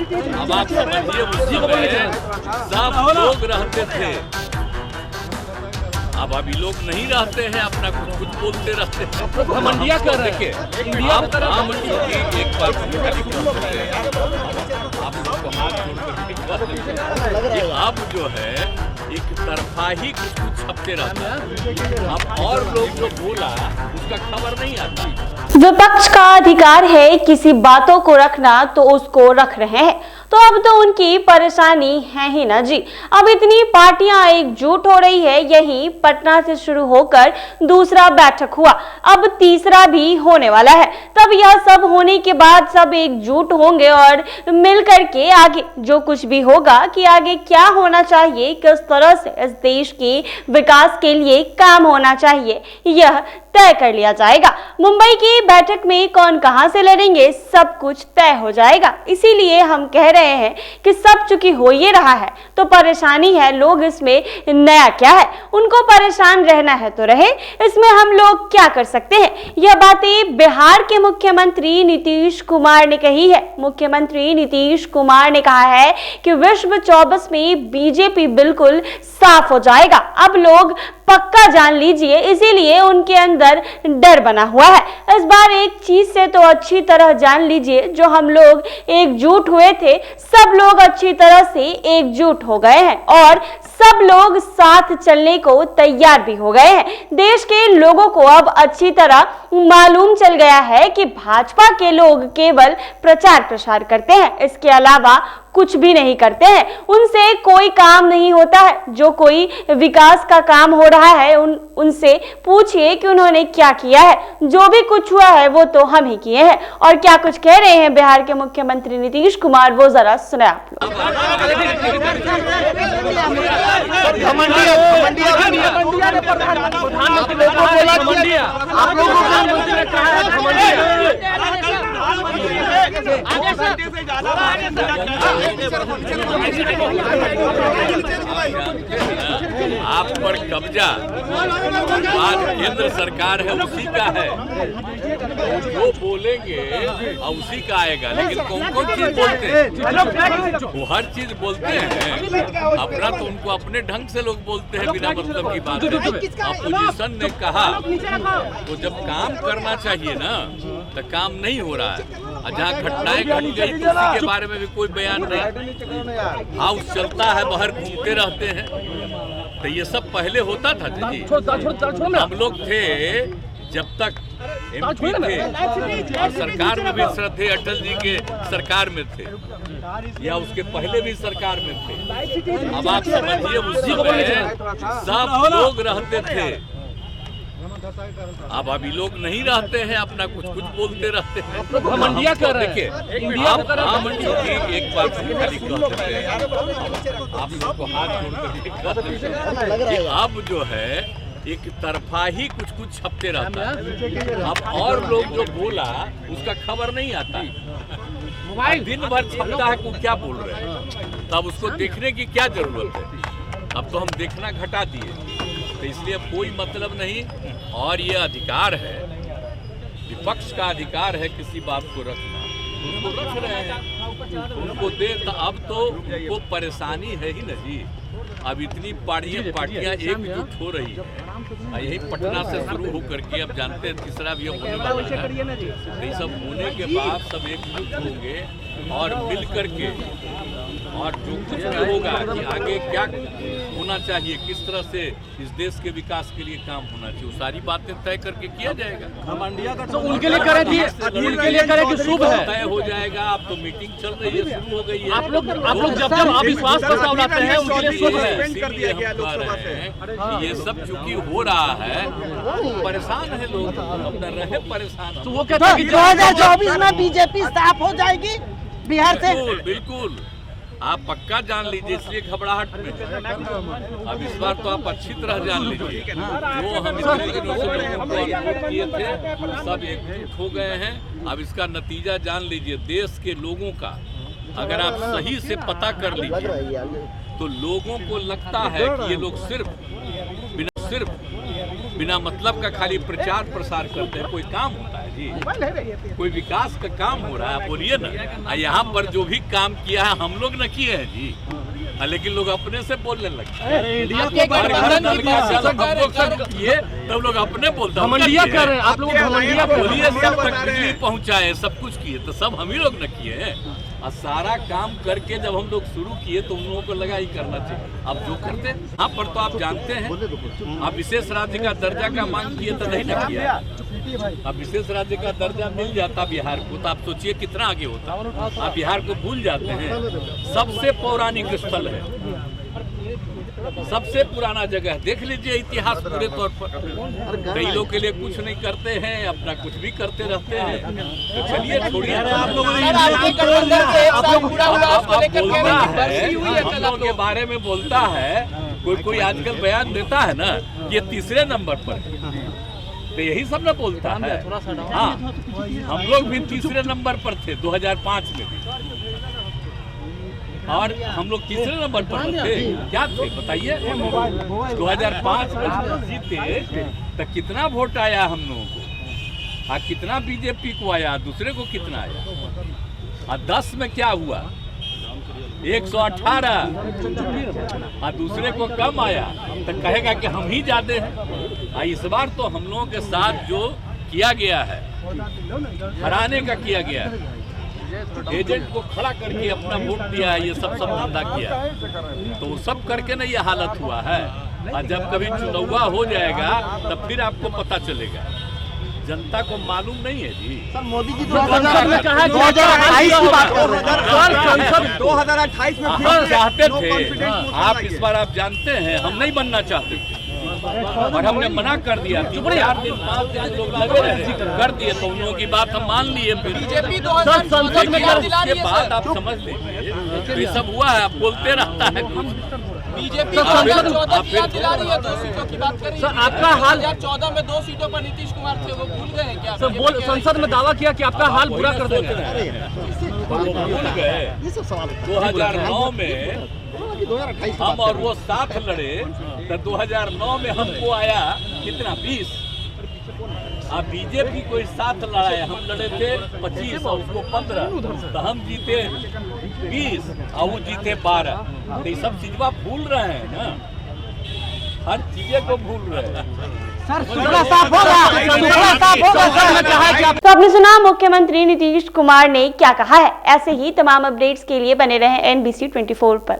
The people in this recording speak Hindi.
अब आप समझिए उस समय सब लोग रहते थे, अब अभी लोग नहीं रहते हैं, अपना कुछ कुछ बोलते रहते हैं। घमंडिया कर रहे हैं। आप एक बार आप लोग हाथ जोड़कर अब जो है एक तरफा ही कुछ कुछ छपते रहता है, अब और लोग जो बोला उसका खबर नहीं आता। विपक्ष का अधिकार है किसी बातों को रखना, तो उसको रख रहे हैं, तो अब तो उनकी परेशानी है ही ना जी। अब इतनी पार्टियां एकजुट हो रही है, यही पटना से शुरू होकर दूसरा बैठक हुआ, अब तीसरा भी होने वाला है। तब यह सब होने के बाद सब एकजुट होंगे और मिल करके आगे जो कुछ भी होगा कि आगे क्या होना चाहिए, किस तरह से इस देश के विकास के लिए काम होना चाहिए, यह तय कर लिया जाएगा। मुंबई की बैठक में कौन कहां से लड़ेंगे, सब कुछ तय हो जाएगा। इसीलिए हम कह रहे हैं कि सब चूंकि हो ये रहा है तो परेशानी है, लोग इसमें नया क्या है, उनको परेशान रहना है तो रहे, इसमें हम लोग क्या कर सकते हैं। यह बातें बिहार के मुख्यमंत्री नीतीश कुमार ने कही है। मुख्यमंत्री नीतीश कुमार ने कहा है कि विश्व 24 में बीजेपी बिल्कुल साफ हो जाएगा। अब लोग पक्का जान लीजिए, इसीलिए उनके अंदर डर बना हुआ है। इस बार एक चीज से तो अच्छी तरह जान लीजिए, जो हम लोग एकजुट हुए थे, सब लोग अच्छी तरह से एकजुट हो गए हैं और सब लोग साथ चलने को तैयार भी हो गए हैं। देश के लोगों को अब अच्छी तरह मालूम चल गया है कि भाजपा के लोग केवल प्रचार प्रसार करते हैं, इसके अलावा कुछ भी नहीं करते हैं, उनसे कोई काम नहीं होता है। जो कोई विकास का काम हो रहा है उनसे पूछिए कि उन्होंने क्या किया है, जो भी कुछ हुआ है वो तो हम ही किए हैं। और क्या कुछ कह रहे हैं बिहार के मुख्यमंत्री नीतीश कुमार, वो जरा सुने आप लोग। आप पर कब्जा आज केंद्र सरकार है, उसी का है, जो बोलेंगे और उसी का आएगा। लेकिन कौन कौन चीज बोलते हैं, वो हर चीज बोलते हैं अपना, तो उनको अपने ढंग से लोग बोलते हैं बिना मतलब की बात। अपोजिशन ने कहा तो जब काम करना चाहिए ना, तो काम नहीं हो रहा है, और जहाँ घटनाएं घट गई तो उसी के बारे में भी कोई बयान नहीं। हाउस चलता है, बाहर घूमते रहते हैं, तो ये सब पहले होता था जी। हम लोग थे जब तक एमपी थे और सरकार में भी थे, अटल जी के सरकार में थे या उसके पहले भी सरकार में थे। अब आप समझिए उस समय सब लोग रहते थे, अब अभी लोग नहीं रहते हैं, अपना कुछ कुछ बोलते रहते हैं। घमंडिया कर रहे हैं। देखिए आप एक बार खाली कहते हैं, आप सबको हाथ जोड़कर अब जो है एक तरफा ही कुछ कुछ छपते रहता है, अब और लोग जो बोला उसका खबर नहीं आता, दिन भर छपता है को क्या बोल रहे हैं, तब उसको देखने की क्या जरूरत है। अब तो हम देखना घटा दिए, तो इसलिए कोई मतलब नहीं। और ये अधिकार है, विपक्ष का अधिकार है किसी बात को रखना, उनको रख रहे हैं, उनको दे। तो अब तो उनको परेशानी है ही नहीं। अब इतनी पार्टियां एकजुट हो रही है, यही पटना से शुरू होकर के अब जानते हैं तीसरा भी होने वाला है। ये सब होने के बाद सब एकजुट होंगे और मिल करके, और जो कुछ भी होगा कि आगे क्या होना चाहिए, किस तरह से इस देश के विकास के लिए काम होना चाहिए, वो सारी बातें तय करके किया जाएगा। तो उनके लिए करें कि शुभ है, तय हो जाएगा। अब तो मीटिंग चल रही है, शुरू हो गई है। आप लोग जब अविश्वास प्रस्ताव लाते हैं उनके लिए शुभ है। इसीलिए हम कह रहे हैं कि ये सब चूंकि हो रहा है, परेशान है लोग, अब न रहे परेशान। तो वो कहते हैं कि 2024 में बीजेपी साफ हो जाएगी बिहार से। बिल्कुल आप पक्का जान लीजिए, इसलिए घबराहट में। अब इस बार तो आप अच्छी तरह जान लीजिए, जो हम इतने दिनों से लोगों को अनुरोध किए थे सब एकजुट हो गए हैं। अब इसका नतीजा जान लीजिए, देश के लोगों का अगर आप सही से पता कर लीजिए तो लोगों को लगता है कि ये लोग सिर्फ बिना मतलब का खाली प्रचार प्रसार करते हैं, कोई काम होता है जी? कोई विकास का काम हो रहा है बोलिए ना। यहाँ पर जो भी काम किया है हम लोग न किए हैं जी, लेकिन लोग अपने से बोलने लगते हैं। किए तब लोग अपने बोलते हैं, घमंडिया कर रहे हैं आप लोग, घमंडिया बोलिए सब तक बिजली पहुँचाए, सब कुछ किए, तो सब हम ही लोग न किए हैं। और सारा काम करके जब हम लोग शुरू किए तो उन लोगों को लगा ही करना चाहिए। अब जो करते हैं यहाँ पर तो आप जानते हैं, आप विशेष राज्य का दर्जा का मांग किए तो नहीं ना किया। अब विशेष राज्य का दर्जा मिल जाता बिहार को तो आप सोचिए कितना आगे होता। आप बिहार को भूल जाते हैं। सबसे पौराणिक स्थल है, सबसे पुराना जगह, देख लीजिए इतिहास पूरे तौर पर। कई लोग के लिए कुछ नहीं करते हैं, अपना कुछ भी करते रहते हैं। तो चलिए छोड़िए, हम लोग के बारे में बोलता है कोई आजकल बयान देता है ना, ये तीसरे नंबर पर है, तो यही सब ना बोलता है। हाँ, हम लोग भी तीसरे नंबर पर थे 2005 में भी, और हम लोग तीसरे नंबर पर थे। क्या थे बताइए? 2005 में जीते तो कितना वोट आया हम लोगों को, और कितना बीजेपी को आया, दूसरे को कितना आया। और 10 में क्या हुआ, 118, और दूसरे को कम आया, तो कहेगा कि हम ही ज्यादा हैं। इस बार तो हम लोगों के साथ जो किया गया है, हराने का किया गया है, एजेंट को खड़ा करके अपना वोट दिया है, ये सब धंधा किया, तो सब करके ना ये हालत हुआ है। और जब कभी चुनाव हो जाएगा तब फिर आपको पता चलेगा, जनता को मालूम नहीं है जी। सर मोदी जी 2028 में कहा 2028 की बात कर रहे हैं। 2028 में हम चाहते थे, आप इस बार आप जानते हैं हम नहीं बनना चाहते थे, और हमने मना कर दिया। 4 दिन 5 दिन लोग लगे रहे, कर दिए, तो उन लोगों की बात हम मान लिए। फिर बीजेपी संसद में उसके बाद आप समझ लीजिए तो ये सब हुआ है। आप बोलते रहता है बीजेपी 14 दिला रही है, 2 सीटों की बात कर रही है। सर आपका हाल 2014 में 2 सीटों पर नीतीश कुमार थे, वो भूल गए हैं क्या? सर संसद में दावा किया कि आपका हाल बुरा कर देंगे। भूल गए 2009 में हम और वो साथ लड़े, तो 2009 में हमको आया कितना 20, अब बीजेपी को साथ लड़ाए, हम लड़े थे 25 और उसको 15, तो हम जीते 20 और वो जीते 12। तो ये सब चीजवा भूल रहे हैं ना, हर चीजें को भूल रहे हैं। तो आपने सुना मुख्यमंत्री नीतीश कुमार ने क्या कहा है। ऐसे ही तमाम अपडेट्स के लिए बने रहें NBC 24 पर।